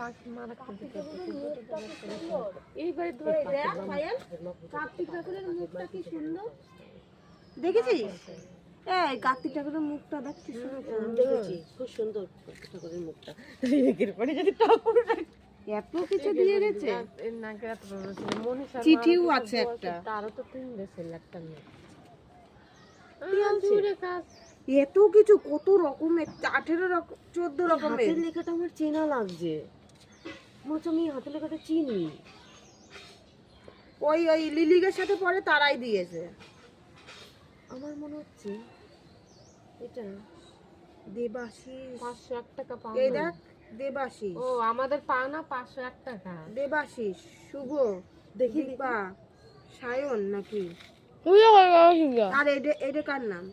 পাখি মারা এইবারে ধরে দেখ পায়েল, কার্তিক ঠাকুরের মুখটা কি সুন্দর দেখেছিস? এই কার্তিক ঠাকুরের মুখটা দেখ কি সুন্দর। দেখেছি, খুব সুন্দর কার্তিক ঠাকুরের মুখটা। এরপরে যদি ঠাকুর এত কিছু দিয়ে গেছে, নাকের এত বড় ছিল। মনীষা চিঠিও আছে একটা। তারও তো 3 ছিল একটা মেয়ে। এত কিছু কত রকমের, 18 রকম 14 রকমের। হাতের লেখাটা আমার চেনা লাগছে, মনে হচ্ছে আমি হাতের লেখাটা চিনি। ওই ওই লিলিগের সাথে পরে তারাই দিয়েছে। আমার মনে হচ্ছে এটা দেবাশিস, 501 টাকা পাও। এই দেখ দেবাশিস। ও আমাদের পাওনা 501 টাকা। দেবাশিস, শুভ, দীপা, সায়ন নাকি? আর এটা কার নাম?